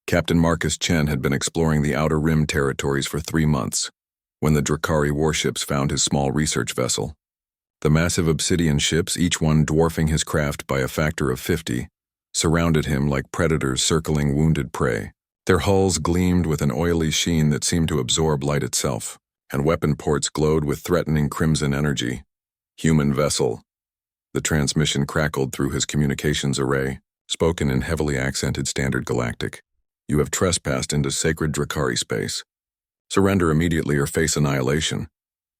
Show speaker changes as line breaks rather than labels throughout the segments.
Captain Marcus Chen had been exploring the Outer Rim territories for 3 months, when the Drakari warships found his small research vessel. The massive obsidian ships, each one dwarfing his craft by a factor of 50, surrounded him like predators circling wounded prey. Their hulls gleamed with an oily sheen that seemed to absorb light itself, and weapon ports glowed with threatening crimson energy. Human vessel. The transmission crackled through his communications array, spoken in heavily accented Standard Galactic. You have trespassed into sacred Drakari space. Surrender immediately or face annihilation.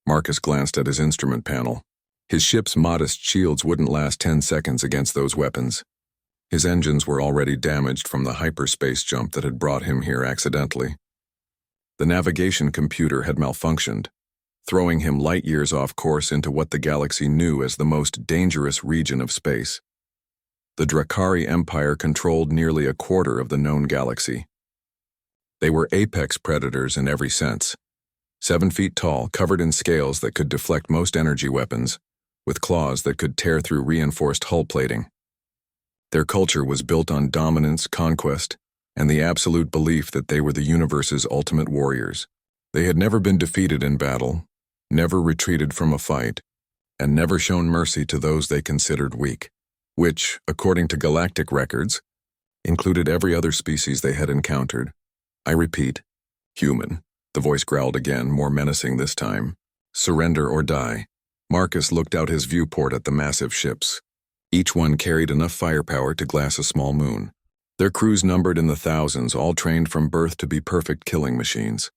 Marcus glanced at his instrument panel. His ship's modest shields wouldn't last 10 seconds against those weapons. His engines were already damaged from the hyperspace jump that had brought him here accidentally. The navigation computer had malfunctioned, throwing him light years off course into what the galaxy knew as the most dangerous region of space. The Drakari Empire controlled nearly a quarter of the known galaxy. They were apex predators in every sense. 7 feet tall, covered in scales that could deflect most energy weapons, with claws that could tear through reinforced hull plating. Their culture was built on dominance, conquest, and the absolute belief that they were the universe's ultimate warriors. They had never been defeated in battle, never retreated from a fight, and never shown mercy to those they considered weak, which, according to galactic records, included every other species they had encountered. I repeat, human. The voice growled again, more menacing this time. Surrender or die. Marcus looked out his viewport at the massive ships. Each one carried enough firepower to glass a small moon. Their crews numbered in the thousands, all trained from birth to be perfect killing machines.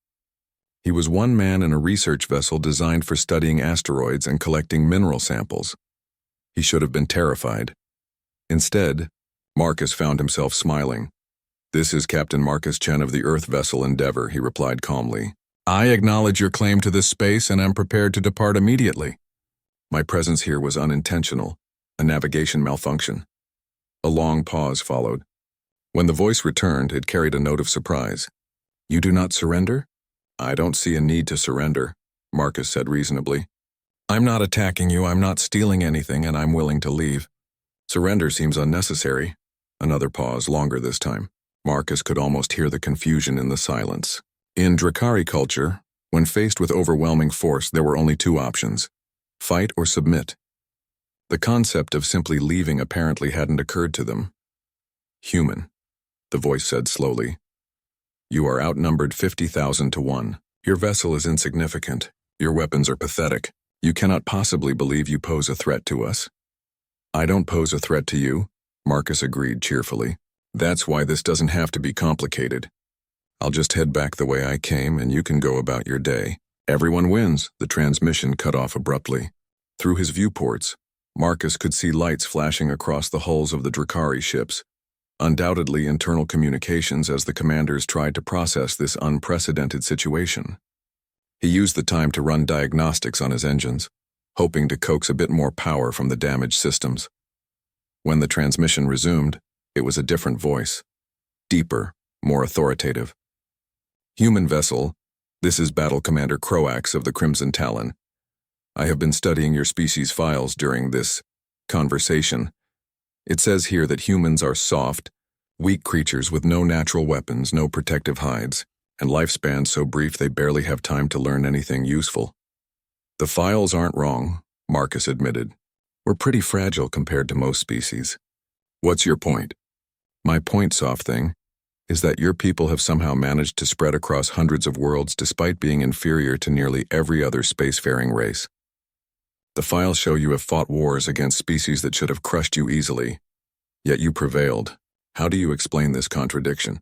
He was one man in a research vessel designed for studying asteroids and collecting mineral samples. He should have been terrified. Instead, Marcus found himself smiling. "This is Captain Marcus Chen of the Earth vessel Endeavor," he replied calmly. "I acknowledge your claim to this space and am prepared to depart immediately. My presence here was unintentional, a navigation malfunction." A long pause followed. When the voice returned, it carried a note of surprise. "You do not surrender?" "I don't see a need to surrender," Marcus said reasonably. "I'm not attacking you, I'm not stealing anything, and I'm willing to leave. Surrender seems unnecessary." Another pause, longer this time. Marcus could almost hear the confusion in the silence. In Drakari culture, when faced with overwhelming force, there were only 2 options: fight or submit. The concept of simply leaving apparently hadn't occurred to them. "Human," the voice said slowly. "You are outnumbered 50,000 to 1. Your vessel is insignificant. Your weapons are pathetic. You cannot possibly believe you pose a threat to us." "I don't pose a threat to you," Marcus agreed cheerfully. "That's why this doesn't have to be complicated. I'll just head back the way I came and you can go about your day. Everyone wins." The transmission cut off abruptly. Through his viewports, Marcus could see lights flashing across the hulls of the Drakari ships, undoubtedly internal communications as the commanders tried to process this unprecedented situation. He used the time to run diagnostics on his engines, hoping to coax a bit more power from the damaged systems. When the transmission resumed, it was a different voice. Deeper, more authoritative. "Human vessel, this is Battle Commander Croax of the Crimson Talon. I have been studying your species files during this conversation. It says here that humans are soft, weak creatures with no natural weapons, no protective hides, and lifespans so brief they barely have time to learn anything useful." "The files aren't wrong," Marcus admitted. "We're pretty fragile compared to most species." "What's your point?" "My point, soft thing, is that your people have somehow managed to spread across hundreds of worlds despite being inferior to nearly every other spacefaring race. The files show you have fought wars against species that should have crushed you easily, yet you prevailed. How do you explain this contradiction?"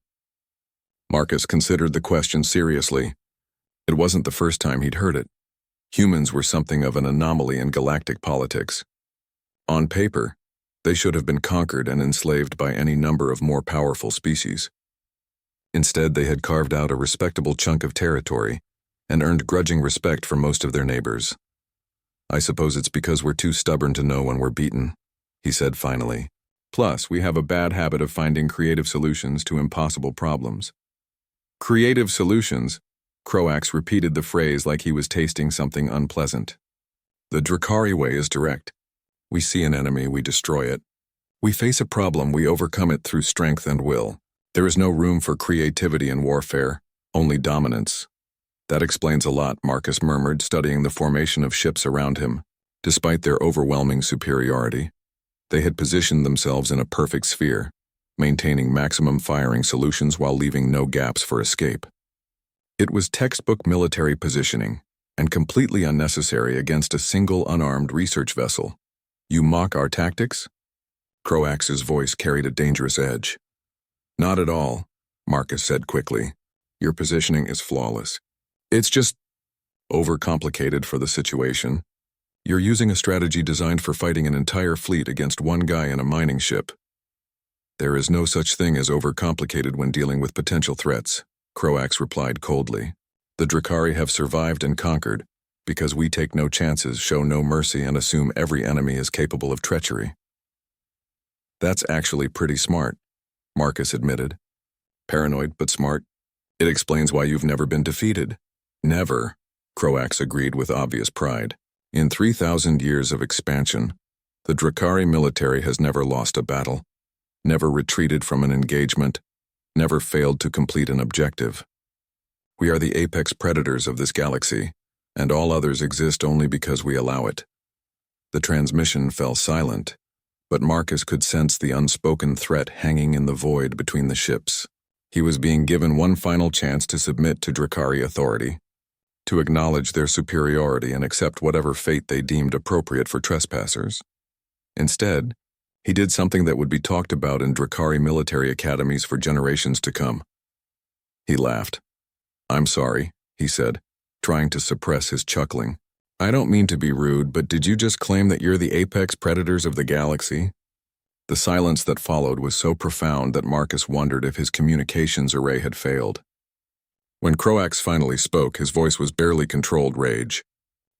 Marcus considered the question seriously. It wasn't the first time he'd heard it. Humans were something of an anomaly in galactic politics. On paper, they should have been conquered and enslaved by any number of more powerful species. Instead, they had carved out a respectable chunk of territory and earned grudging respect from most of their neighbors. "I suppose it's because we're too stubborn to know when we're beaten," he said finally. "Plus, we have a bad habit of finding creative solutions to impossible problems." "Creative solutions?" Croax repeated the phrase like he was tasting something unpleasant. "The Drakari way is direct. We see an enemy, we destroy it. We face a problem, we overcome it through strength and will. There is no room for creativity in warfare, only dominance. That explains a lot, Marcus murmured, studying the formation of ships around him. Despite their overwhelming superiority, they had positioned themselves in a perfect sphere, maintaining maximum firing solutions while leaving no gaps for escape. It was textbook military positioning, and completely unnecessary against a single unarmed research vessel. You mock our tactics? Croax's voice carried a dangerous edge. Not at all, Marcus said quickly. Your positioning is flawless. It's just overcomplicated for the situation. You're using a strategy designed for fighting an entire fleet against one guy in a mining ship. There is no such thing as overcomplicated when dealing with potential threats, Croax replied coldly. The Drakari have survived and conquered because we take no chances, show no mercy, and assume every enemy is capable of treachery. That's actually pretty smart, Marcus admitted. Paranoid but smart. It explains why you've never been defeated. Never, Croax agreed with obvious pride. In 3,000 years of expansion, the Drakari military has never lost a battle, never retreated from an engagement, never failed to complete an objective. We are the apex predators of this galaxy, and all others exist only because we allow it. The transmission fell silent, but Marcus could sense the unspoken threat hanging in the void between the ships. He was being given one final chance to submit to Drakari authority, to acknowledge their superiority and accept whatever fate they deemed appropriate for trespassers. Instead, he did something that would be talked about in Drakari military academies for generations to come. He laughed. I'm sorry, he said, trying to suppress his chuckling. I don't mean to be rude, but did you just claim that you're the apex predators of the galaxy? The silence that followed was so profound that Marcus wondered if his communications array had failed. When Croax finally spoke, his voice was barely controlled rage.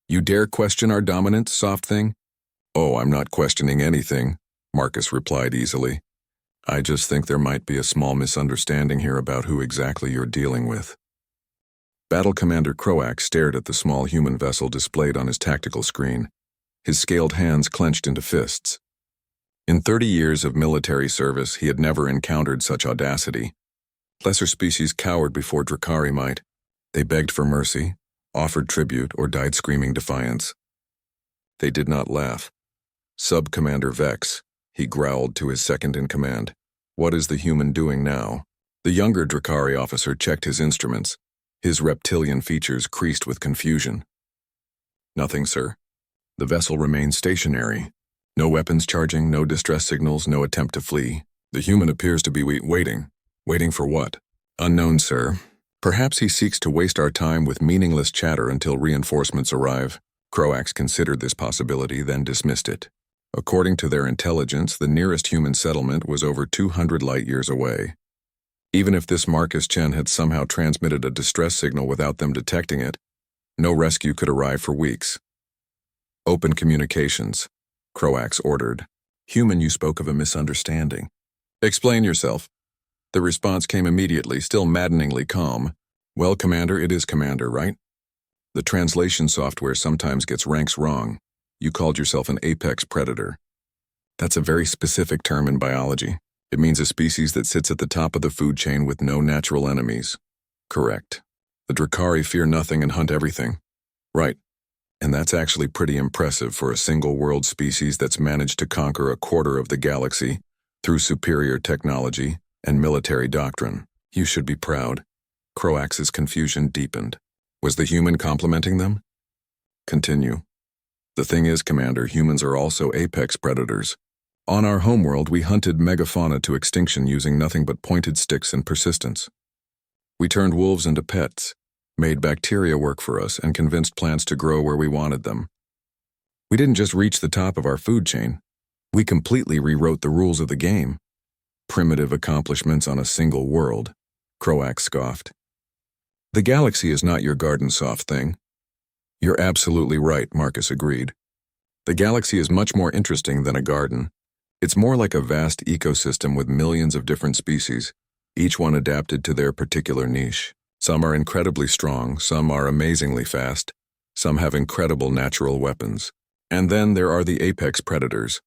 You dare question our dominance, soft thing? Oh, I'm not questioning anything, Marcus replied easily. I just think there might be a small misunderstanding here about who exactly you're dealing with. Battle Commander Croax stared at the small human vessel displayed on his tactical screen, his scaled hands clenched into fists. In 30 years of military service, he had never encountered such audacity. Lesser species cowered before Drakari might. They begged for mercy, offered tribute, or died screaming defiance. They did not laugh. Sub-Commander Vex, he growled to his second-in-command. What is the human doing now? The younger Drakari officer checked his instruments, his reptilian features creased with confusion. Nothing, sir. The vessel remained stationary. No weapons charging, no distress signals, no attempt to flee. The human appears to be waiting. Waiting for what? Unknown, sir. Perhaps he seeks to waste our time with meaningless chatter until reinforcements arrive. Croax considered this possibility, then dismissed it. According to their intelligence, the nearest human settlement was over 200 light-years away. Even if this Marcus Chen had somehow transmitted a distress signal without them detecting it, no rescue could arrive for weeks. Open communications, Croax ordered. Human, you spoke of a misunderstanding. Explain yourself. The response came immediately, still maddeningly calm. Well, Commander, it is Commander, right? The translation software sometimes gets ranks wrong. You called yourself an apex predator. That's a very specific term in biology. It means a species that sits at the top of the food chain with no natural enemies. Correct. The Drakari fear nothing and hunt everything. Right. And that's actually pretty impressive for a single-world species that's managed to conquer a quarter of the galaxy through superior technology and military doctrine. You should be proud. Croax's confusion deepened. Was the human complimenting them? Continue. The thing is, Commander, humans are also apex predators. On our homeworld, we hunted megafauna to extinction using nothing but pointed sticks and persistence. We turned wolves into pets, made bacteria work for us, and convinced plants to grow where we wanted them. We didn't just reach the top of our food chain. We completely rewrote the rules of the game. Primitive accomplishments on a single world, Croax scoffed. The galaxy is not your garden, soft thing. You're absolutely right, Marcus agreed. The galaxy is much more interesting than a garden. It's more like a vast ecosystem with millions of different species, each one adapted to their particular niche. Some are incredibly strong, some are amazingly fast, some have incredible natural weapons. And then there are the apex predators,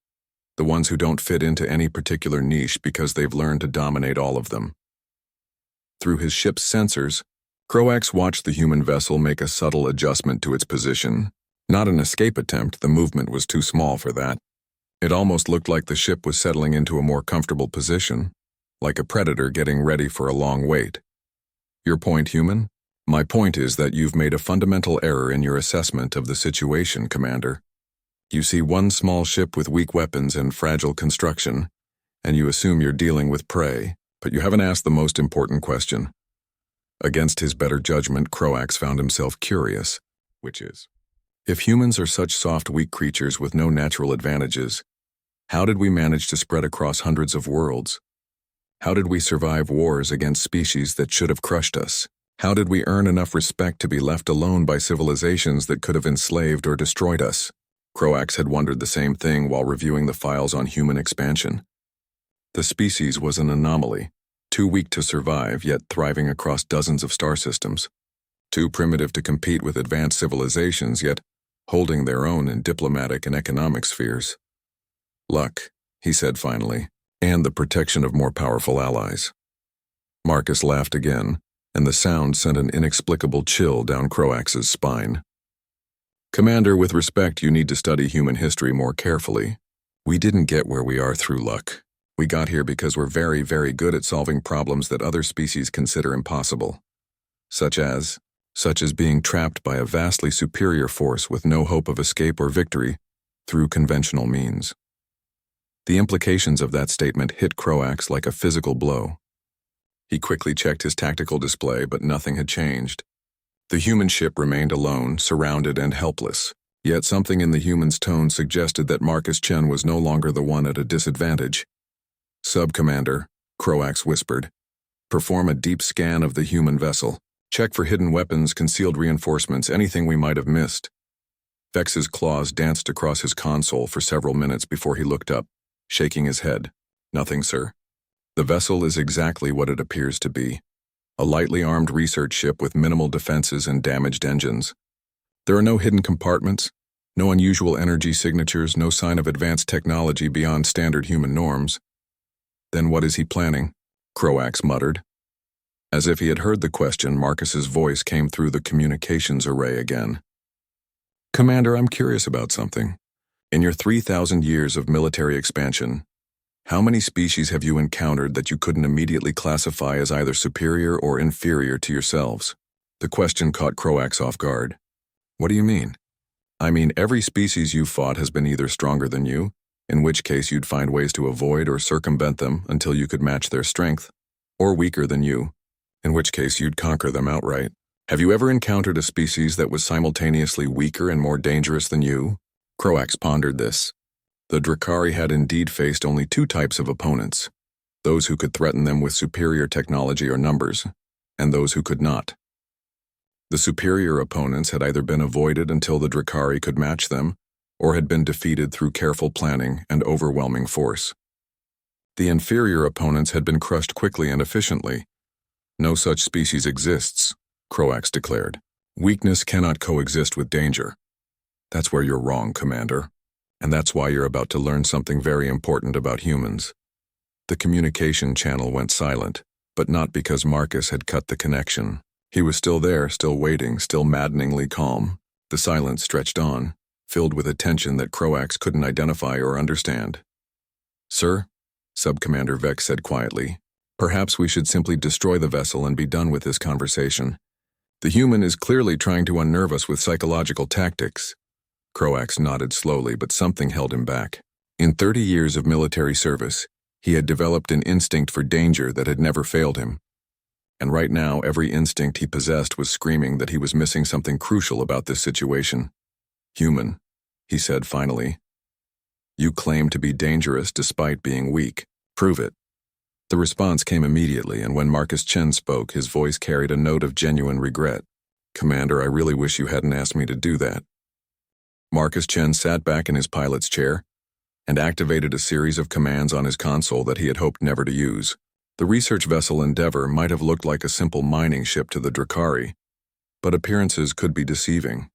the ones who don't fit into any particular niche because they've learned to dominate all of them. Through his ship's sensors, Croax watched the human vessel make a subtle adjustment to its position. Not an escape attempt, the movement was too small for that. It almost looked like the ship was settling into a more comfortable position, like a predator getting ready for a long wait. Your point, human? My point is that you've made a fundamental error in your assessment of the situation, Commander. You see one small ship with weak weapons and fragile construction, and you assume you're dealing with prey, but you haven't asked the most important question. Against his better judgment, Croax found himself curious, which is, if humans are such soft, weak creatures with no natural advantages, how did we manage to spread across hundreds of worlds? How did we survive wars against species that should have crushed us? How did we earn enough respect to be left alone by civilizations that could have enslaved or destroyed us? Croax had wondered the same thing while reviewing the files on human expansion. The species was an anomaly, too weak to survive, yet thriving across dozens of star systems. Too primitive to compete with advanced civilizations, yet holding their own in diplomatic and economic spheres. Luck, he said finally, and the protection of more powerful allies. Marcus laughed again, and the sound sent an inexplicable chill down Croax's spine. Commander, with respect, you need to study human history more carefully. We didn't get where we are through luck. We got here because we're very, very good at solving problems that other species consider impossible. Such as being trapped by a vastly superior force with no hope of escape or victory through conventional means. The implications of that statement hit Croax like a physical blow. He quickly checked his tactical display, but nothing had changed. The human ship remained alone, surrounded and helpless, yet something in the human's tone suggested that Marcus Chen was no longer the one at a disadvantage. Sub-Commander, Croax whispered, perform a deep scan of the human vessel. Check for hidden weapons, concealed reinforcements, anything we might have missed. Vex's claws danced across his console for several minutes before he looked up, shaking his head. Nothing, sir. The vessel is exactly what it appears to be. A lightly armed research ship with minimal defenses and damaged engines. There are no hidden compartments, no unusual energy signatures, no sign of advanced technology beyond standard human norms. Then what is he planning? Croax muttered. As if he had heard the question, Marcus's voice came through the communications array again. Commander, I'm curious about something. In your 3,000 years of military expansion, how many species have you encountered that you couldn't immediately classify as either superior or inferior to yourselves? The question caught Croax off guard. What do you mean? I mean, every species you've fought has been either stronger than you, in which case you'd find ways to avoid or circumvent them until you could match their strength, or weaker than you, in which case you'd conquer them outright. Have you ever encountered a species that was simultaneously weaker and more dangerous than you? Croax pondered this. The Drakari had indeed faced only two types of opponents, those who could threaten them with superior technology or numbers, and those who could not. The superior opponents had either been avoided until the Drakari could match them, or had been defeated through careful planning and overwhelming force. The inferior opponents had been crushed quickly and efficiently. No such species exists, Croax declared. Weakness cannot coexist with danger. That's where you're wrong, Commander. And that's why you're about to learn something very important about humans. The communication channel went silent, but not because Marcus had cut the connection. He was still there, still waiting, still maddeningly calm. The silence stretched on, filled with a tension that Croax couldn't identify or understand. Sir, Sub-Commander Vex said quietly, perhaps we should simply destroy the vessel and be done with this conversation. The human is clearly trying to unnerve us with psychological tactics. Croax nodded slowly, but something held him back. In 30 years of military service, he had developed an instinct for danger that had never failed him. And right now, every instinct he possessed was screaming that he was missing something crucial about this situation. Human, he said finally. You claim to be dangerous despite being weak. Prove it. The response came immediately, and when Marcus Chen spoke, his voice carried a note of genuine regret. Commander, I really wish you hadn't asked me to do that. Marcus Chen sat back in his pilot's chair and activated a series of commands on his console that he had hoped never to use. The research vessel Endeavor might have looked like a simple mining ship to the Drakari, but appearances could be deceiving.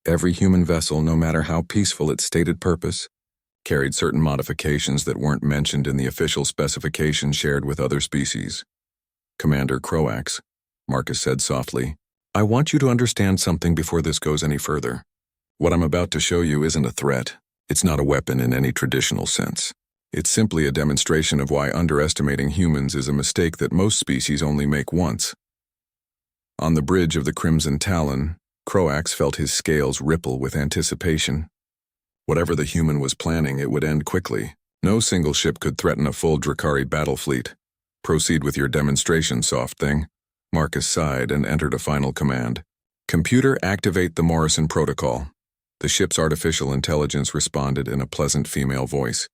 Every human vessel, no matter how peaceful its stated purpose, carried certain modifications that weren't mentioned in the official specifications shared with other species. Commander Croax, Marcus said softly. I want you to understand something before this goes any further. What I'm about to show you isn't a threat. It's not a weapon in any traditional sense. It's simply a demonstration of why underestimating humans is a mistake that most species only make once. On the bridge of the Crimson Talon, Croax felt his scales ripple with anticipation. Whatever the human was planning, it would end quickly. No single ship could threaten a full Drakari battle fleet. Proceed with your demonstration, soft thing. Marcus sighed and entered a final command. Computer, activate the Morrison protocol. The ship's artificial intelligence responded in a pleasant female voice.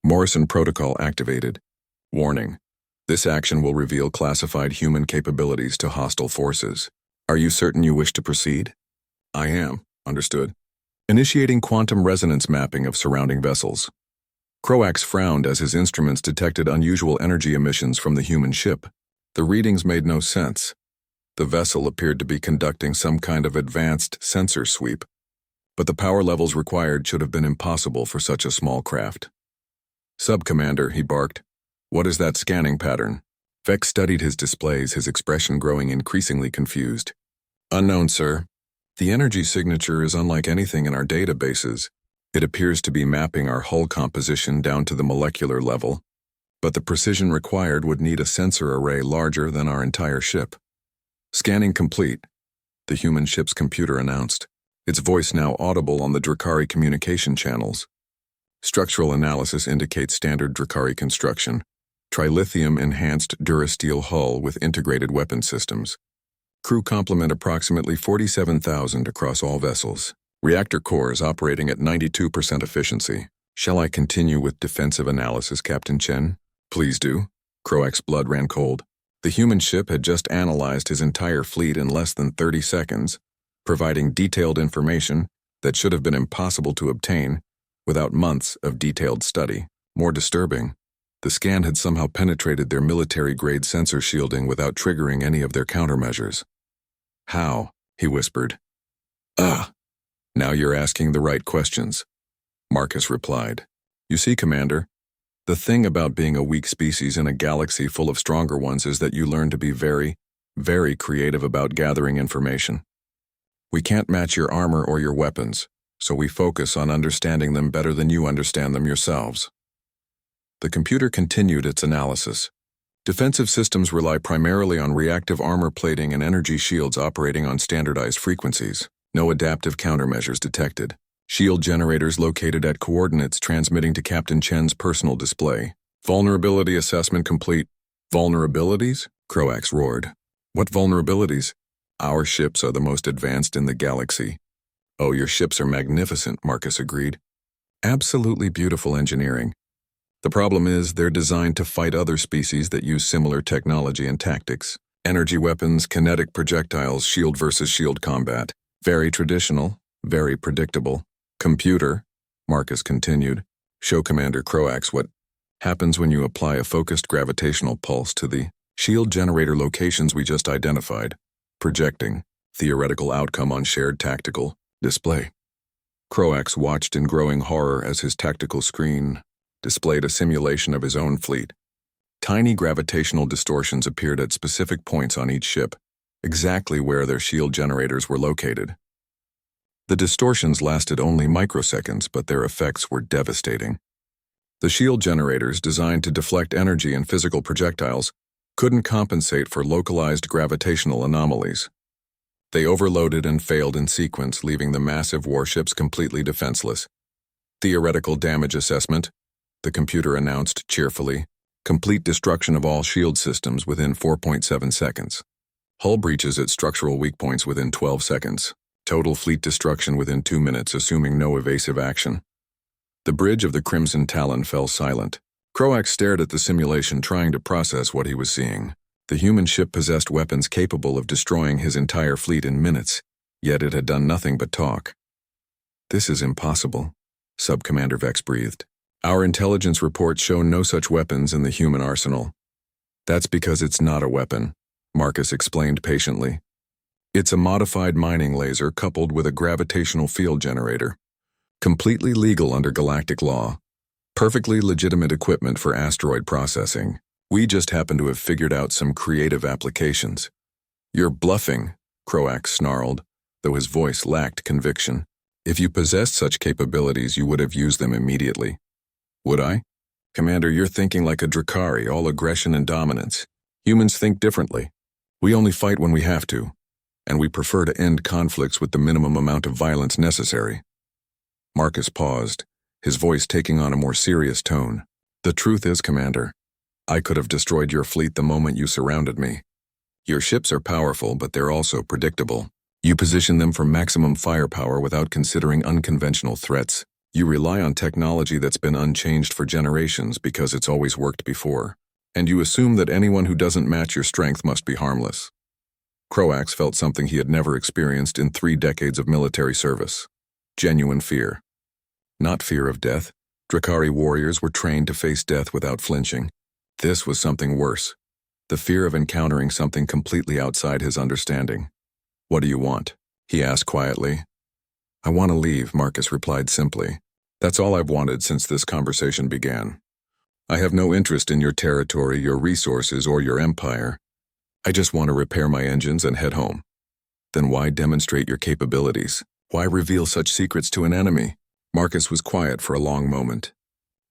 Morrison protocol activated. Warning. This action will reveal classified human capabilities to hostile forces. Are you certain you wish to proceed? I am. Understood. Initiating quantum resonance mapping of surrounding vessels. Croax frowned as his instruments detected unusual energy emissions from the human ship. The readings made no sense. The vessel appeared to be conducting some kind of advanced sensor sweep, but the power levels required should have been impossible for such a small craft. Sub-Commander, he barked. What is that scanning pattern? Vex studied his displays, his expression growing increasingly confused. Unknown, sir. The energy signature is unlike anything in our databases. It appears to be mapping our hull composition down to the molecular level, but the precision required would need a sensor array larger than our entire ship. Scanning complete, the human ship's computer announced, its voice now audible on the Drakari communication channels. Structural analysis indicates standard Drakari construction, trilithium-enhanced durasteel hull with integrated weapon systems. Crew complement approximately 47,000 across all vessels. Reactor cores operating at 92% efficiency. Shall I continue with defensive analysis, Captain Chen? Please do. Croax's blood ran cold. The human ship had just analyzed his entire fleet in less than 30 seconds, providing detailed information that should have been impossible to obtain without months of detailed study. More disturbing, the scan had somehow penetrated their military-grade sensor shielding without triggering any of their countermeasures. How? He whispered. Now you're asking the right questions, Marcus replied. You see, Commander, the thing about being a weak species in a galaxy full of stronger ones is that you learn to be very, very creative about gathering information. We can't match your armor or your weapons, so we focus on understanding them better than you understand them yourselves. The computer continued its analysis. Defensive systems rely primarily on reactive armor plating and energy shields operating on standardized frequencies. No adaptive countermeasures detected. Shield generators located at coordinates transmitting to Captain Chen's personal display. Vulnerability assessment complete. Vulnerabilities? Croax roared. What vulnerabilities? Our ships are the most advanced in the galaxy. Oh, your ships are magnificent, Marcus agreed. Absolutely beautiful engineering. The problem is they're designed to fight other species that use similar technology and tactics. Energy weapons, kinetic projectiles, shield versus shield combat. Very traditional, very predictable. Computer, Marcus continued, show Commander Croax what happens when you apply a focused gravitational pulse to the shield generator locations we just identified. Projecting, theoretical outcome on shared tactical display. Croax watched in growing horror as his tactical screen displayed a simulation of his own fleet. Tiny gravitational distortions appeared at specific points on each ship, exactly where their shield generators were located. The distortions lasted only microseconds, but their effects were devastating. The shield generators, designed to deflect energy and physical projectiles, couldn't compensate for localized gravitational anomalies. They overloaded and failed in sequence, leaving the massive warships completely defenseless. Theoretical damage assessment, the computer announced cheerfully. Complete destruction of all shield systems within 4.7 seconds. Hull breaches at structural weak points within 12 seconds. Total fleet destruction within 2 minutes, assuming no evasive action. The bridge of the Crimson Talon fell silent. Croax stared at the simulation, trying to process what he was seeing. The human ship possessed weapons capable of destroying his entire fleet in minutes, yet it had done nothing but talk. This is impossible, Sub-Commander Vex breathed. Our intelligence reports show no such weapons in the human arsenal. That's because it's not a weapon, Marcus explained patiently. It's a modified mining laser coupled with a gravitational field generator. Completely legal under galactic law. Perfectly legitimate equipment for asteroid processing. We just happen to have figured out some creative applications. You're bluffing, Croax snarled, though his voice lacked conviction. If you possessed such capabilities, you would have used them immediately. Would I? Commander, you're thinking like a Drakari, all aggression and dominance. Humans think differently. We only fight when we have to, and we prefer to end conflicts with the minimum amount of violence necessary. Marcus paused, his voice taking on a more serious tone. The truth is, Commander, I could have destroyed your fleet the moment you surrounded me. Your ships are powerful, but they're also predictable. You position them for maximum firepower without considering unconventional threats. You rely on technology that's been unchanged for generations because it's always worked before. And you assume that anyone who doesn't match your strength must be harmless. Croax felt something he had never experienced in 3 decades of military service. Genuine fear. Not fear of death. Drakari warriors were trained to face death without flinching. This was something worse. The fear of encountering something completely outside his understanding. What do you want? He asked quietly. I want to leave, Marcus replied simply. That's all I've wanted since this conversation began. I have no interest in your territory, your resources, or your empire. I just want to repair my engines and head home. Then why demonstrate your capabilities? Why reveal such secrets to an enemy? Marcus was quiet for a long moment.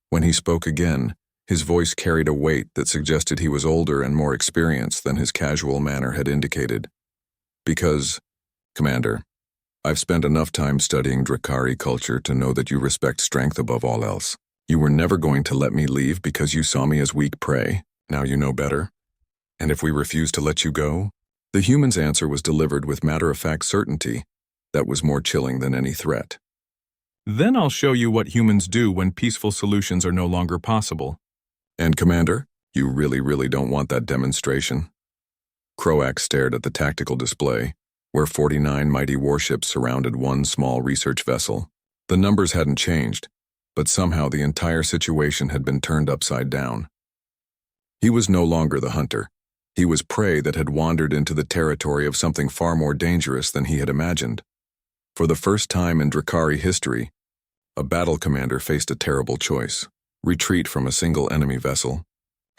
When he spoke again, his voice carried a weight that suggested he was older and more experienced than his casual manner had indicated. Because, Commander, I've spent enough time studying Drakari culture to know that you respect strength above all else. You were never going to let me leave because you saw me as weak prey. Now you know better. And if we refuse to let you go? The human's answer was delivered with matter-of-fact certainty that was more chilling than any threat. Then I'll show you what humans do when peaceful solutions are no longer possible. And Commander, you really don't want that demonstration? Croax stared at the tactical display, where 49 mighty warships surrounded one small research vessel. The numbers hadn't changed, but somehow the entire situation had been turned upside down. He was no longer the hunter. He was prey that had wandered into the territory of something far more dangerous than he had imagined. For the first time in Drakari history, a battle commander faced a terrible choice: retreat from a single enemy vessel,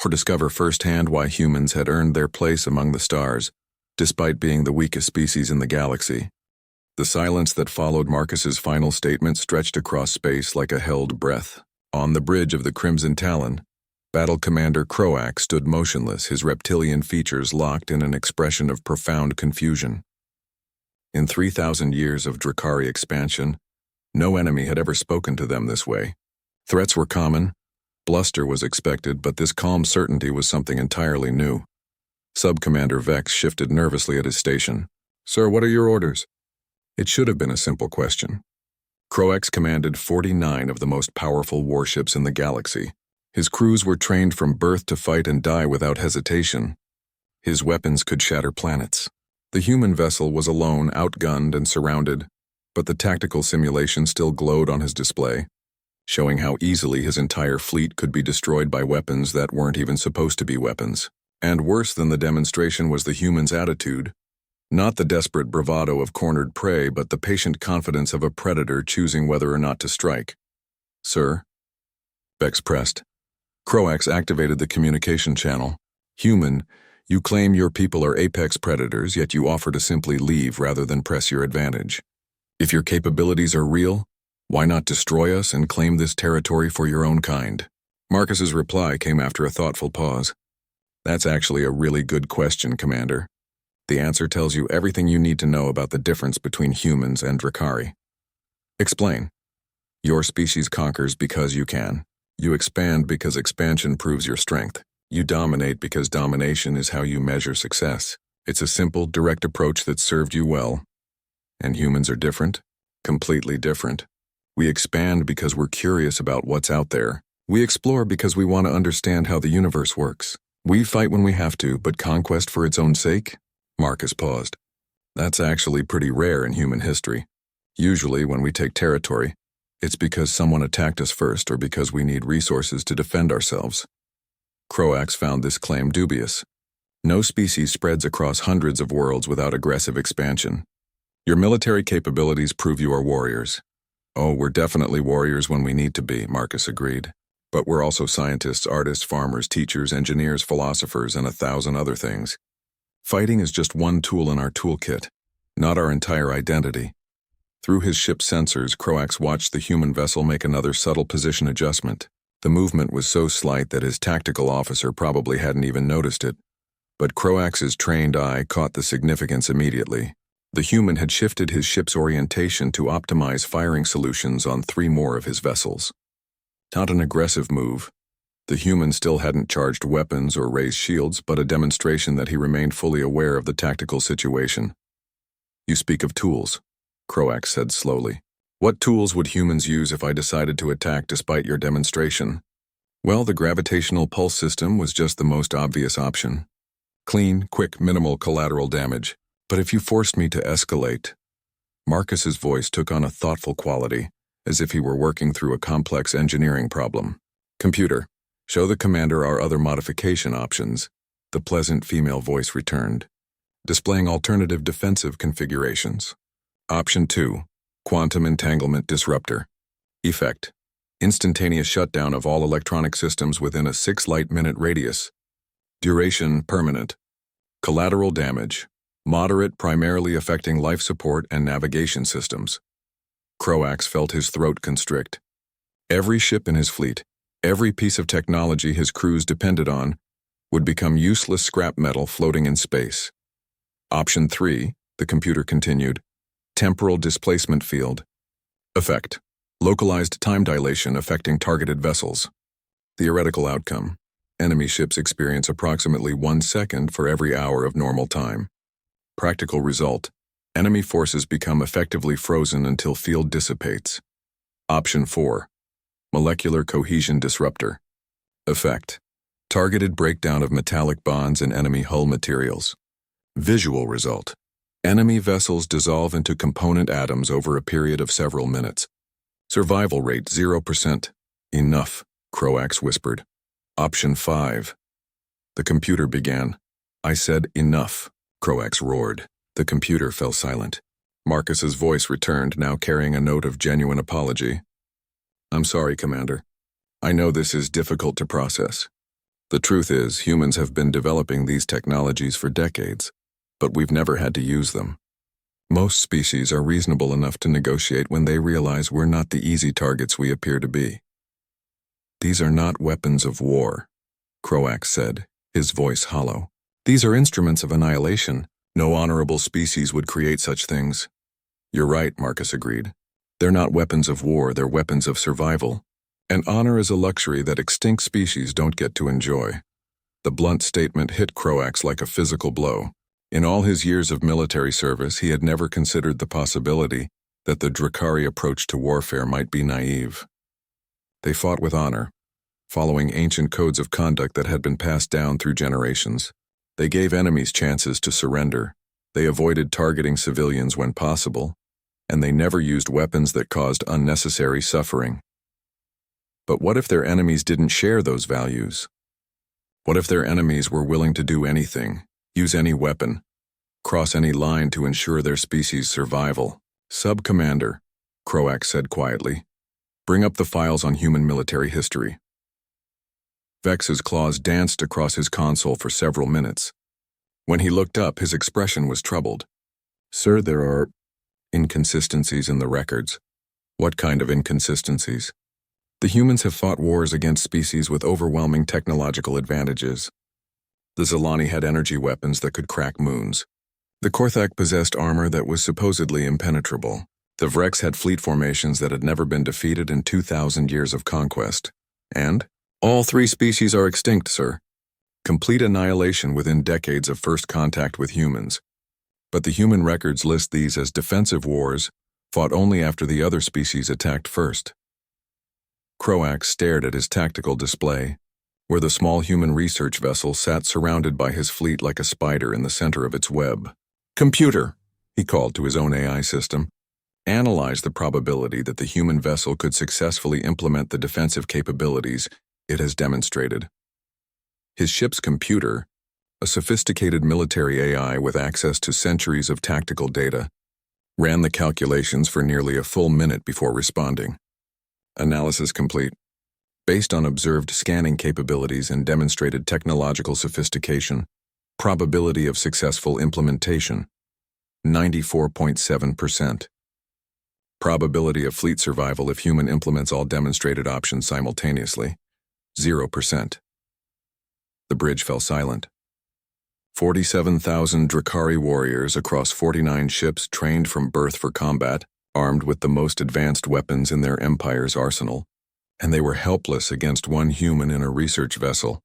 or discover firsthand why humans had earned their place among the stars, despite being the weakest species in the galaxy. The silence that followed Marcus's final statement stretched across space like a held breath. On the bridge of the Crimson Talon, Battle Commander Croax stood motionless, his reptilian features locked in an expression of profound confusion. In 3,000 years of Drakari expansion, no enemy had ever spoken to them this way. Threats were common, bluster was expected, but this calm certainty was something entirely new. Sub-Commander Vex shifted nervously at his station. Sir, what are your orders? It should have been a simple question. Croax commanded 49 of the most powerful warships in the galaxy. His crews were trained from birth to fight and die without hesitation. His weapons could shatter planets. The human vessel was alone, outgunned and surrounded, but the tactical simulation still glowed on his display, showing how easily his entire fleet could be destroyed by weapons that weren't even supposed to be weapons. And worse than the demonstration was the human's attitude. Not the desperate bravado of cornered prey, but the patient confidence of a predator choosing whether or not to strike. Sir? Vex pressed. Croax activated the communication channel. Human, you claim your people are apex predators, yet you offer to simply leave rather than press your advantage. If your capabilities are real, why not destroy us and claim this territory for your own kind? Marcus's reply came after a thoughtful pause. That's actually a really good question, Commander. The answer tells you everything you need to know about the difference between humans and Drakari. Explain. Your species conquers because you can. You expand because expansion proves your strength. You dominate because domination is how you measure success. It's a simple, direct approach that served you well. And humans are different? Completely different. We expand because we're curious about what's out there. We explore because we want to understand how the universe works. We fight when we have to, but conquest for its own sake? Marcus paused. That's actually pretty rare in human history. Usually, when we take territory, it's because someone attacked us first or because we need resources to defend ourselves. Croax found this claim dubious. No species spreads across hundreds of worlds without aggressive expansion. Your military capabilities prove you are warriors. Oh, we're definitely warriors when we need to be, Marcus agreed. But we're also scientists, artists, farmers, teachers, engineers, philosophers, and 1,000 other things. Fighting is just one tool in our toolkit, not our entire identity. Through his ship's sensors, Croax watched the human vessel make another subtle position adjustment. The movement was so slight that his tactical officer probably hadn't even noticed it. But Croax's trained eye caught the significance immediately. The human had shifted his ship's orientation to optimize firing solutions on 3 more of his vessels. Not an aggressive move. The human still hadn't charged weapons or raised shields, but a demonstration that he remained fully aware of the tactical situation. "You speak of tools," Croax said slowly. "What tools would humans use if I decided to attack despite your demonstration?" Well, the gravitational pulse system was just the most obvious option. Clean, quick, minimal collateral damage. But if you forced me to escalate... Marcus's voice took on a thoughtful quality, as if he were working through a complex engineering problem. "Computer, show the commander our other modification options," the pleasant female voice returned, displaying alternative defensive configurations. Option 2, Quantum Entanglement Disruptor. Effect: instantaneous shutdown of all electronic systems within a 6 light-minute radius. Duration permanent. Collateral damage moderate, primarily affecting life support and navigation systems. Croax felt his throat constrict. Every ship in his fleet, every piece of technology his crews depended on, would become useless scrap metal floating in space. Option 3, the computer continued, Temporal Displacement Field. Effect: localized time dilation affecting targeted vessels. Theoretical outcome: enemy ships experience approximately 1 second for every hour of normal time. Practical result: enemy forces become effectively frozen until field dissipates. Option 4, Molecular Cohesion Disruptor. Effect: targeted breakdown of metallic bonds in enemy hull materials. Visual result: enemy vessels dissolve into component atoms over a period of several minutes. Survival rate 0%. Enough, Croax whispered. Option 5. The computer began. I said enough, Croax roared. The computer fell silent. Marcus's voice returned, now carrying a note of genuine apology. I'm sorry, Commander. I know this is difficult to process. The truth is, humans have been developing these technologies for decades, but we've never had to use them. Most species are reasonable enough to negotiate when they realize we're not the easy targets we appear to be. These are not weapons of war, Croax said, his voice hollow. These are instruments of annihilation. No honorable species would create such things. You're right, Marcus agreed. They're not weapons of war, they're weapons of survival. And honor is a luxury that extinct species don't get to enjoy. The blunt statement hit Croax like a physical blow. In all his years of military service, he had never considered the possibility that the Drakari approach to warfare might be naive. They fought with honor, following ancient codes of conduct that had been passed down through generations. They gave enemies chances to surrender. They avoided targeting civilians when possible, and they never used weapons that caused unnecessary suffering. But what if their enemies didn't share those values? What if their enemies were willing to do anything, use any weapon, cross any line to ensure their species' survival? Sub-Commander, Croax said quietly, bring up the files on human military history. Vex's claws danced across his console for several minutes. When he looked up, his expression was troubled. Sir, there are inconsistencies in the records. What kind of inconsistencies? The humans have fought wars against species with overwhelming technological advantages. The Zilani had energy weapons that could crack moons. The Korthak possessed armor that was supposedly impenetrable. The Vrex had fleet formations that had never been defeated in 2,000 years of conquest. And all 3 species are extinct, sir. Complete annihilation within decades of first contact with humans. But the human records list these as defensive wars, fought only after the other species attacked first. Croax stared at his tactical display, where the small human research vessel sat surrounded by his fleet like a spider in the center of its web. Computer, he called to his own AI system, analyze the probability that the human vessel could successfully implement the defensive capabilities it has demonstrated. His ship's computer, a sophisticated military AI with access to centuries of tactical data, ran the calculations for nearly a full minute before responding. Analysis complete. Based on observed scanning capabilities and demonstrated technological sophistication, probability of successful implementation, 94.7%. Probability of fleet survival if human implements all demonstrated options simultaneously, 0%. The bridge fell silent. 47,000 Drakari warriors across 49 ships trained from birth for combat, armed with the most advanced weapons in their empire's arsenal, and they were helpless against one human in a research vessel.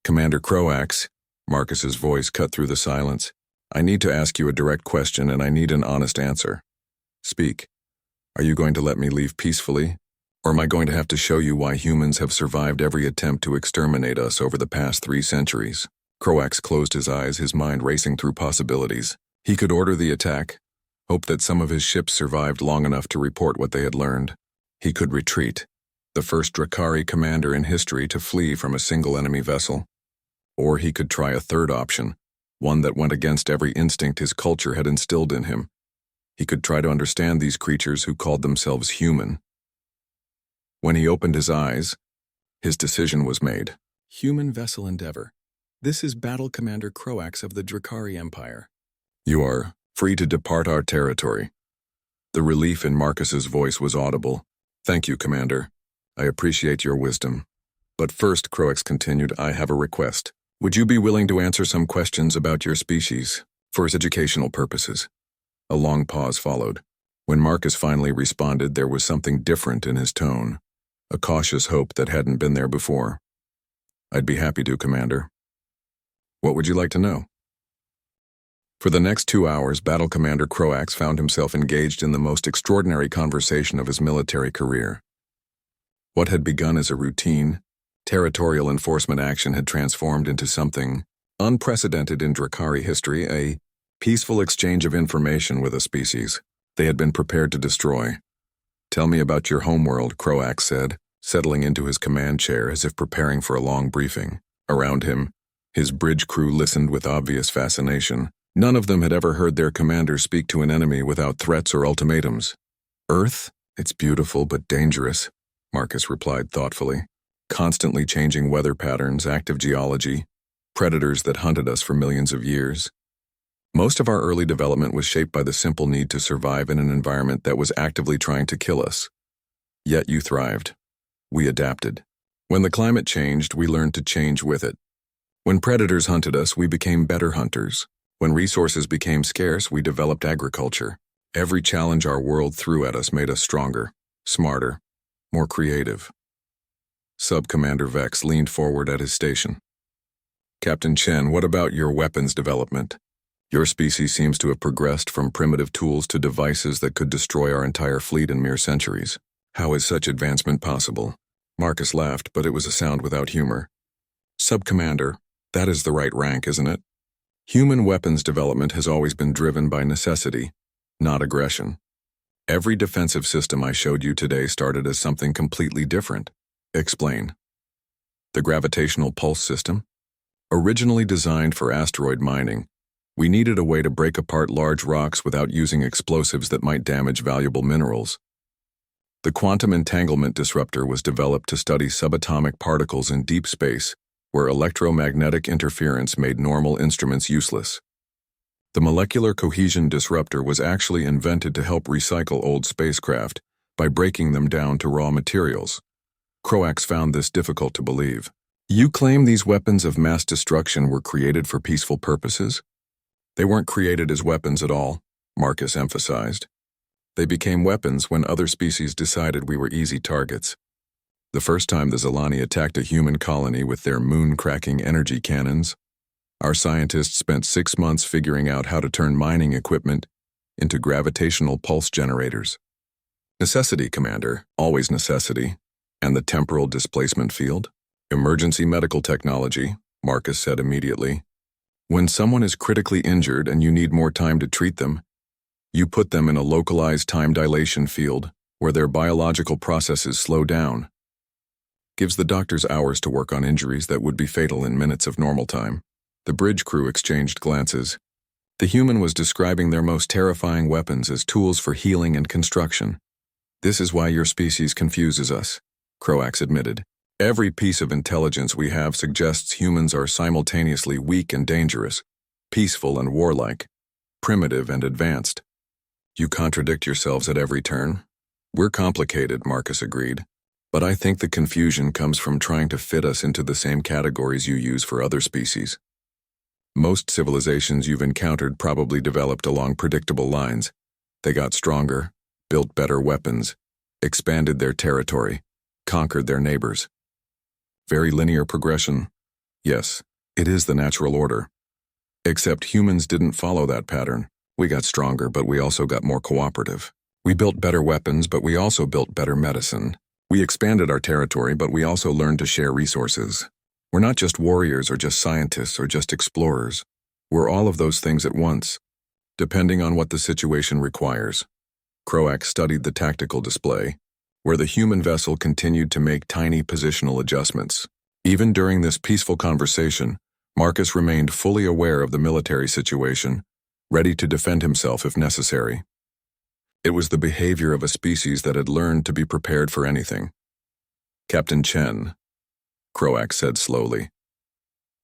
Commander Croax, Marcus's voice cut through the silence. I need to ask you a direct question and I need an honest answer. Speak. Are you going to let me leave peacefully? Or am I going to have to show you why humans have survived every attempt to exterminate us over the past 3 centuries? Croax closed his eyes, his mind racing through possibilities. He could order the attack, hope that some of his ships survived long enough to report what they had learned. He could retreat, the first Drakari commander in history to flee from a single enemy vessel. Or he could try a third option, one that went against every instinct his culture had instilled in him. He could try to understand these creatures who called themselves human. When he opened his eyes, his decision was made. Human vessel endeavor. This is Battle Commander Croax of the Drakari Empire. You are free to depart our territory. The relief in Marcus's voice was audible. Thank you, Commander. I appreciate your wisdom. But first, Croax continued, I have a request. Would you be willing to answer some questions about your species, for his educational purposes? A long pause followed. When Marcus finally responded, there was something different in his tone, a cautious hope that hadn't been there before. I'd be happy to, Commander. What would you like to know? For the next 2 hours, Battle Commander Croax found himself engaged in the most extraordinary conversation of his military career. What had begun as a routine, territorial enforcement action had transformed into something unprecedented in Drakari history, a peaceful exchange of information with a species they had been prepared to destroy. Tell me about your homeworld, Croax said, settling into his command chair as if preparing for a long briefing. Around him, his bridge crew listened with obvious fascination. None of them had ever heard their commander speak to an enemy without threats or ultimatums. Earth? It's beautiful but dangerous, Marcus replied thoughtfully. Constantly changing weather patterns, active geology, predators that hunted us for millions of years. Most of our early development was shaped by the simple need to survive in an environment that was actively trying to kill us. Yet you thrived. We adapted. When the climate changed, we learned to change with it. When predators hunted us, we became better hunters. When resources became scarce, we developed agriculture. Every challenge our world threw at us made us stronger, smarter, more creative. Sub-Commander Vex leaned forward at his station. Captain Chen, what about your weapons development? Your species seems to have progressed from primitive tools to devices that could destroy our entire fleet in mere centuries. How is such advancement possible? Marcus laughed, but it was a sound without humor. Sub-Commander, that is the right rank, isn't it? Human weapons development has always been driven by necessity, not aggression. Every defensive system I showed you today started as something completely different. Explain. The gravitational pulse system? Originally designed for asteroid mining, we needed a way to break apart large rocks without using explosives that might damage valuable minerals. The quantum entanglement disruptor was developed to study subatomic particles in deep space, where electromagnetic interference made normal instruments useless. The molecular cohesion disruptor was actually invented to help recycle old spacecraft by breaking them down to raw materials. Croax found this difficult to believe. You claim these weapons of mass destruction were created for peaceful purposes? They weren't created as weapons at all, Marcus emphasized. They became weapons when other species decided we were easy targets. The first time the Zelani attacked a human colony with their moon-cracking energy cannons, our scientists spent 6 months figuring out how to turn mining equipment into gravitational pulse generators. Necessity, Commander, always necessity. And the temporal displacement field? Emergency medical technology, Marcus said immediately. When someone is critically injured and you need more time to treat them, you put them in a localized time dilation field where their biological processes slow down. Gives the doctors hours to work on injuries that would be fatal in minutes of normal time. The bridge crew exchanged glances. The human was describing their most terrifying weapons as tools for healing and construction. This is why your species confuses us, Croax admitted. Every piece of intelligence we have suggests humans are simultaneously weak and dangerous, peaceful and warlike, primitive and advanced. You contradict yourselves at every turn. We're complicated, Marcus agreed. But I think the confusion comes from trying to fit us into the same categories you use for other species. Most civilizations you've encountered probably developed along predictable lines. They got stronger, built better weapons, expanded their territory, conquered their neighbors. Very linear progression. Yes, it is the natural order. Except humans didn't follow that pattern. We got stronger, but we also got more cooperative. We built better weapons, but we also built better medicine. We expanded our territory, but we also learned to share resources. We're not just warriors or just scientists or just explorers. We're all of those things at once, depending on what the situation requires. Croax studied the tactical display, where the human vessel continued to make tiny positional adjustments. Even during this peaceful conversation, Marcus remained fully aware of the military situation, ready to defend himself if necessary. It was the behavior of a species that had learned to be prepared for anything. Captain Chen, Croax said slowly,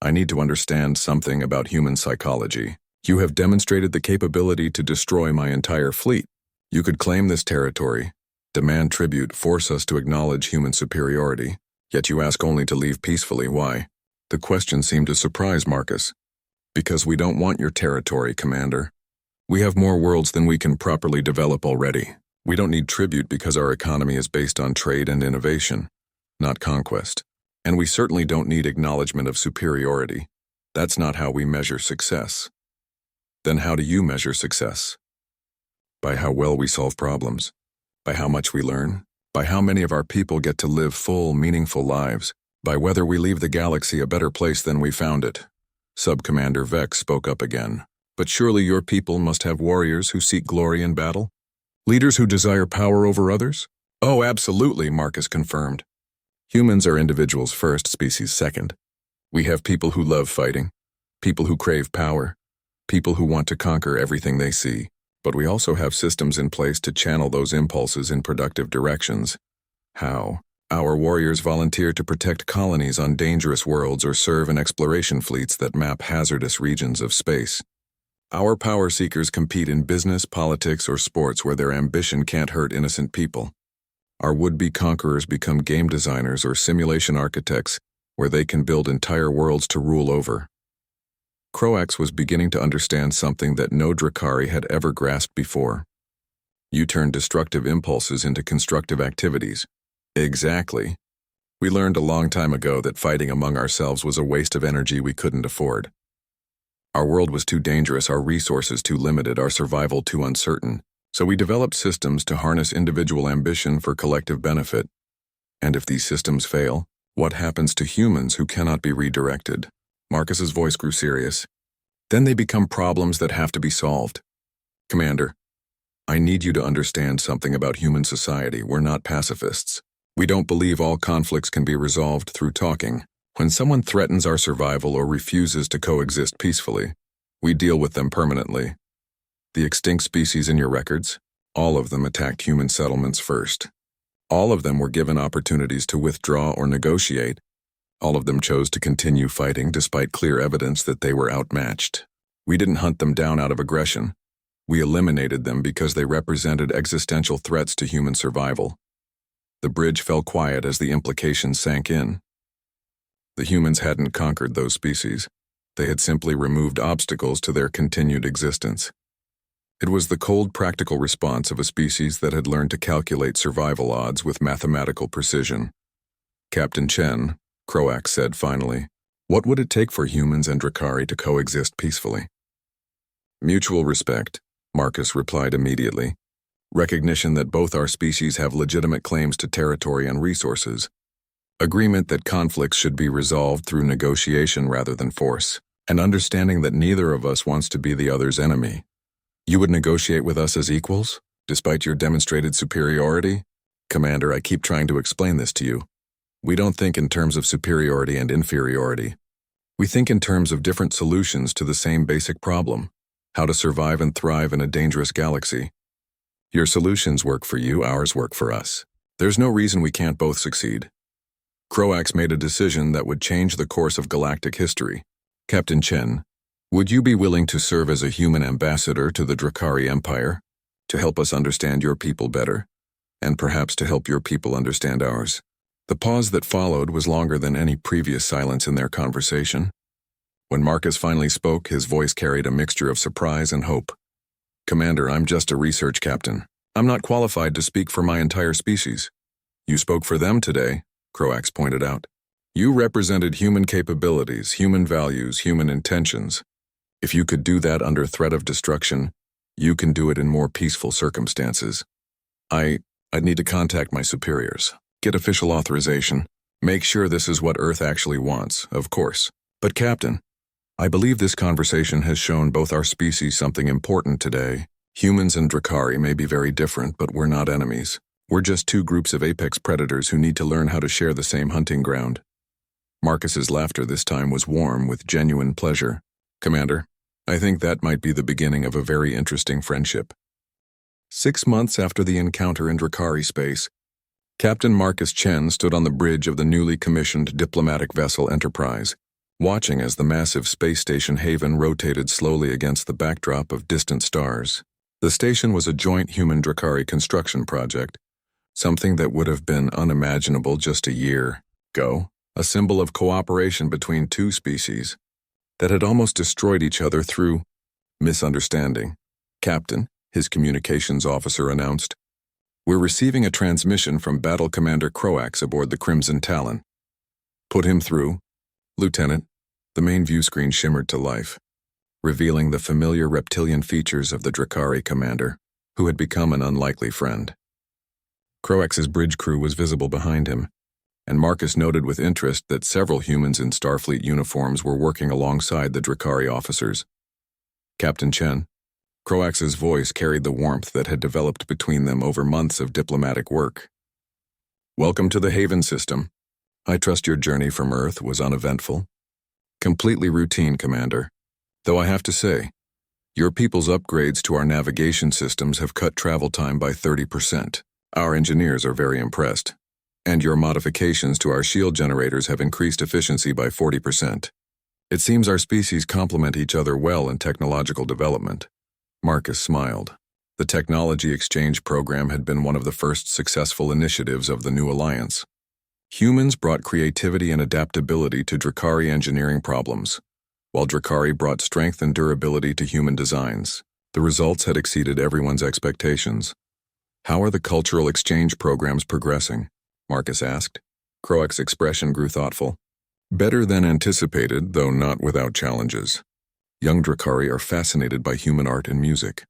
I need to understand something about human psychology. You have demonstrated the capability to destroy my entire fleet. You could claim this territory, demand tribute, force us to acknowledge human superiority, yet you ask only to leave peacefully. Why? The question seemed to surprise Marcus. Because we don't want your territory, Commander. We have more worlds than we can properly develop already. We don't need tribute because our economy is based on trade and innovation, not conquest. And we certainly don't need acknowledgement of superiority. That's not how we measure success. Then how do you measure success? By how well we solve problems. By how much we learn. By how many of our people get to live full, meaningful lives. By whether we leave the galaxy a better place than we found it. Sub-Commander Vex spoke up again. But surely your people must have warriors who seek glory in battle? Leaders who desire power over others? Oh, absolutely, Marcus confirmed. Humans are individuals first, species second. We have people who love fighting, people who crave power, people who want to conquer everything they see. But we also have systems in place to channel those impulses in productive directions. How? Our warriors volunteer to protect colonies on dangerous worlds or serve in exploration fleets that map hazardous regions of space. Our power seekers compete in business, politics, or sports where their ambition can't hurt innocent people. Our would-be conquerors become game designers or simulation architects where they can build entire worlds to rule over. Croax was beginning to understand something that no Drakari had ever grasped before. You turn destructive impulses into constructive activities. Exactly. We learned a long time ago that fighting among ourselves was a waste of energy we couldn't afford. Our world was too dangerous, our resources too limited, our survival too uncertain. So we developed systems to harness individual ambition for collective benefit. And if these systems fail, what happens to humans who cannot be redirected? Marcus's voice grew serious. Then they become problems that have to be solved. Commander, I need you to understand something about human society. We're not pacifists. We don't believe all conflicts can be resolved through talking. When someone threatens our survival or refuses to coexist peacefully, we deal with them permanently. The extinct species in your records, all of them attacked human settlements first. All of them were given opportunities to withdraw or negotiate. All of them chose to continue fighting despite clear evidence that they were outmatched. We didn't hunt them down out of aggression. We eliminated them because they represented existential threats to human survival. The bridge fell quiet as the implications sank in. The humans hadn't conquered those species. They had simply removed obstacles to their continued existence. It was the cold, practical response of a species that had learned to calculate survival odds with mathematical precision. Captain Chen, Croax said finally, what would it take for humans and Drakari to coexist peacefully? Mutual respect, Marcus replied immediately. Recognition that both our species have legitimate claims to territory and resources. Agreement that conflicts should be resolved through negotiation rather than force. And understanding that neither of us wants to be the other's enemy. You would negotiate with us as equals, despite your demonstrated superiority? Commander, I keep trying to explain this to you. We don't think in terms of superiority and inferiority. We think in terms of different solutions to the same basic problem, how to survive and thrive in a dangerous galaxy. Your solutions work for you, ours work for us. There's no reason we can't both succeed. Croax made a decision that would change the course of galactic history. Captain Chen, would you be willing to serve as a human ambassador to the Drakari Empire, to help us understand your people better, and perhaps to help your people understand ours? The pause that followed was longer than any previous silence in their conversation. When Marcus finally spoke, his voice carried a mixture of surprise and hope. Commander, I'm just a research captain. I'm not qualified to speak for my entire species. You spoke for them today, Croax pointed out. You represented human capabilities, human values, human intentions. If you could do that under threat of destruction, you can do it in more peaceful circumstances. I'd need to contact my superiors, get official authorization, make sure this is what Earth actually wants, of course. But Captain, I believe this conversation has shown both our species something important today. Humans and Drakari may be very different, but we're not enemies. We're just two groups of apex predators who need to learn how to share the same hunting ground. Marcus's laughter this time was warm with genuine pleasure. Commander, I think that might be the beginning of a very interesting friendship. 6 months after the encounter in Drakari space, Captain Marcus Chen stood on the bridge of the newly commissioned diplomatic vessel Enterprise, watching as the massive space station Haven rotated slowly against the backdrop of distant stars. The station was a joint human-Drakari construction project, something that would have been unimaginable just a year ago, a symbol of cooperation between two species that had almost destroyed each other through misunderstanding. Captain, his communications officer announced, "We're receiving a transmission from Battle Commander Croax aboard the Crimson Talon." "Put him through." "Lieutenant." The main view screen shimmered to life, revealing the familiar reptilian features of the Drakari commander, who had become an unlikely friend. Croax's bridge crew was visible behind him, and Marcus noted with interest that several humans in Starfleet uniforms were working alongside the Drakari officers. "Captain Chen." Croax's voice carried the warmth that had developed between them over months of diplomatic work. "Welcome to the Haven system. I trust your journey from Earth was uneventful." "Completely routine, Commander. Though I have to say, your people's upgrades to our navigation systems have cut travel time by 30%. Our engineers are very impressed. And your modifications to our shield generators have increased efficiency by 40%. It seems our species complement each other well in technological development." Marcus smiled. The technology exchange program had been one of the first successful initiatives of the new alliance. Humans brought creativity and adaptability to Drakari engineering problems, while Drakari brought strength and durability to human designs. The results had exceeded everyone's expectations. "How are the cultural exchange programs progressing?" Marcus asked. Croax's expression grew thoughtful. "Better than anticipated, though not without challenges. Young Drakari are fascinated by human art and music.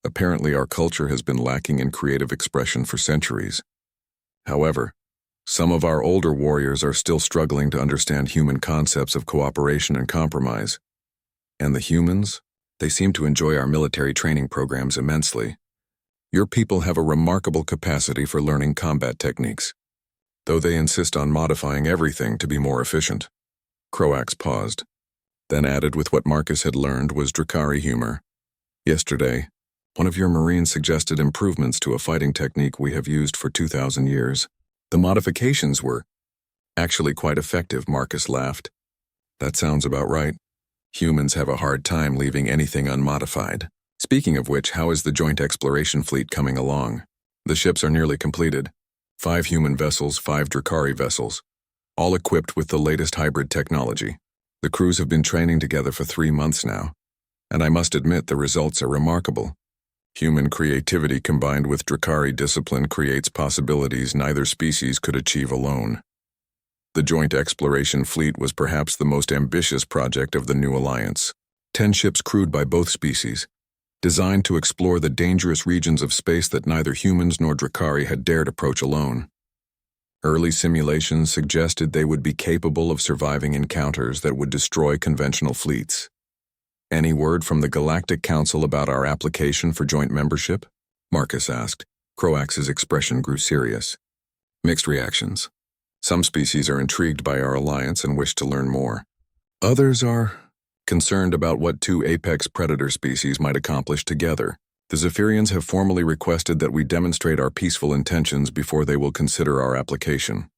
Apparently our culture has been lacking in creative expression for centuries. However, some of our older warriors are still struggling to understand human concepts of cooperation and compromise. And the humans? They seem to enjoy our military training programs immensely. Your people have a remarkable capacity for learning combat techniques, though they insist on modifying everything to be more efficient." Croax paused, then added with what Marcus had learned was Drakari humor. "Yesterday, one of your Marines suggested improvements to a fighting technique we have used for 2,000 years. The modifications were actually quite effective," Marcus laughed. "That sounds about right. Humans have a hard time leaving anything unmodified. Speaking of which, how is the joint exploration fleet coming along?" "The ships are nearly completed. 5 human vessels, 5 Drakari vessels, all equipped with the latest hybrid technology. The crews have been training together for 3 months now, and I must admit the results are remarkable. Human creativity combined with Drakari discipline creates possibilities neither species could achieve alone." The joint exploration fleet was perhaps the most ambitious project of the new alliance. 10 ships crewed by both species, designed to explore the dangerous regions of space that neither humans nor Drakari had dared approach alone. Early simulations suggested they would be capable of surviving encounters that would destroy conventional fleets. "Any word from the Galactic Council about our application for joint membership?" Marcus asked. Croax's expression grew serious. "Mixed reactions. Some species are intrigued by our alliance and wish to learn more. Others are concerned about what 2 apex predator species might accomplish together. The Zephyrians have formally requested that we demonstrate our peaceful intentions before they will consider our application.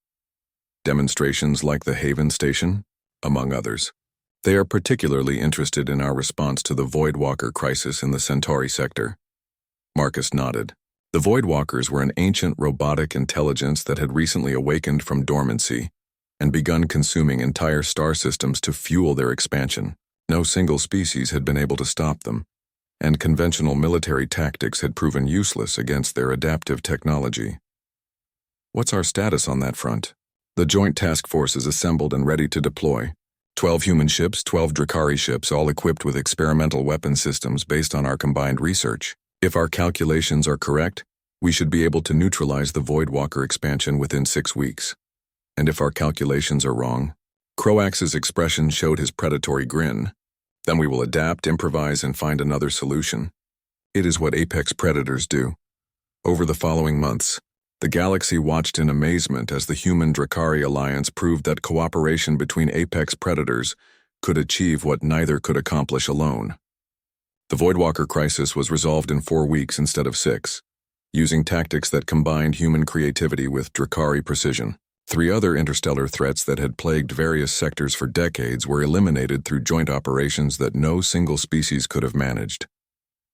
Demonstrations like the Haven Station, among others. They are particularly interested in our response to the Voidwalker crisis in the Centauri sector. Marcus nodded. The Voidwalkers were an ancient robotic intelligence that had recently awakened from dormancy and begun consuming entire star systems to fuel their expansion. No single species had been able to stop them, and conventional military tactics had proven useless against their adaptive technology. What's our status on that front? The Joint Task Force is assembled and ready to deploy. 12 human ships, 12 Drakari ships, all equipped with experimental weapon systems based on our combined research. If our calculations are correct, we should be able to neutralize the Voidwalker expansion within 6 weeks. And if our calculations are wrong, Croax's expression showed his predatory grin. Then we will adapt, improvise, and find another solution. It is what apex predators do. Over the following months, the galaxy watched in amazement as the Human-Drakari alliance proved that cooperation between apex predators could achieve what neither could accomplish alone. The Voidwalker crisis was resolved in 4 weeks instead of 6, using tactics that combined human creativity with Drakari precision. 3 other interstellar threats that had plagued various sectors for decades were eliminated through joint operations that no single species could have managed.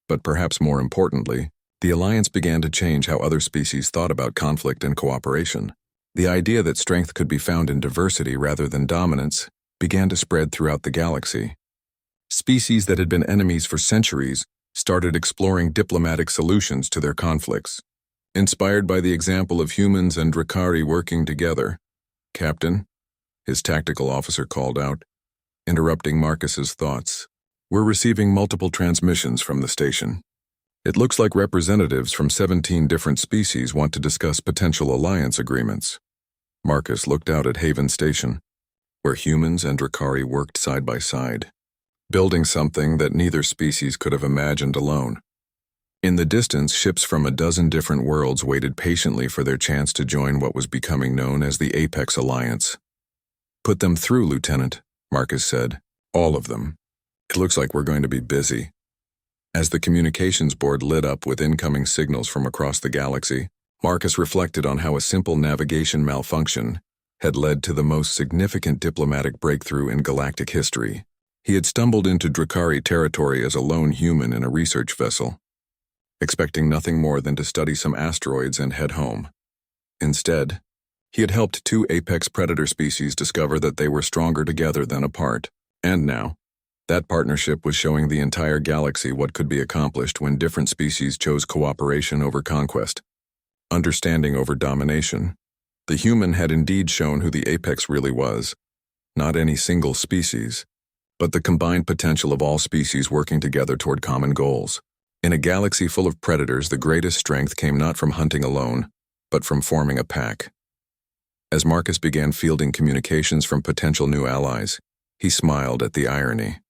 But perhaps more importantly, the alliance began to change how other species thought about conflict and cooperation. The idea that strength could be found in diversity rather than dominance began to spread throughout the galaxy. Species that had been enemies for centuries started exploring diplomatic solutions to their conflicts. Inspired by the example of humans and Drakari working together, "Captain," his tactical officer called out, interrupting Marcus's thoughts. "We're receiving multiple transmissions from the station. It looks like representatives from 17 different species want to discuss potential alliance agreements." Marcus looked out at Haven Station, where humans and Drakari worked side by side, building something that neither species could have imagined alone. In the distance, ships from a dozen different worlds waited patiently for their chance to join what was becoming known as the Apex Alliance. "Put them through, Lieutenant," Marcus said. "All of them. It looks like we're going to be busy." As the communications board lit up with incoming signals from across the galaxy, Marcus reflected on how a simple navigation malfunction had led to the most significant diplomatic breakthrough in galactic history. He had stumbled into Drakari territory as a lone human in a research vessel, expecting nothing more than to study some asteroids and head home. Instead, he had helped 2 apex predator species discover that they were stronger together than apart. And now, that partnership was showing the entire galaxy what could be accomplished when different species chose cooperation over conquest, understanding over domination. The human had indeed shown who the apex really was, not any single species, but the combined potential of all species working together toward common goals. In a galaxy full of predators, the greatest strength came not from hunting alone, but from forming a pack. As Marcus began fielding communications from potential new allies, he smiled at the irony.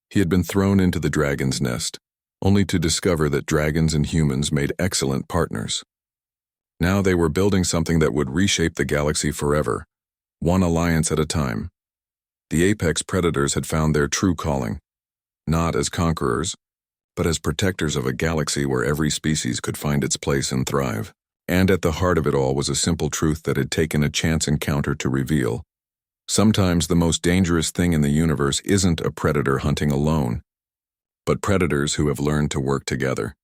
He had been thrown into the dragon's nest, only to discover that dragons and humans made excellent partners. Now they were building something that would reshape the galaxy forever, one alliance at a time. The apex predators had found their true calling, not as conquerors, but as protectors of a galaxy where every species could find its place and thrive. And at the heart of it all was a simple truth that had taken a chance encounter to reveal. Sometimes the most dangerous thing in the universe isn't a predator hunting alone, but predators who have learned to work together.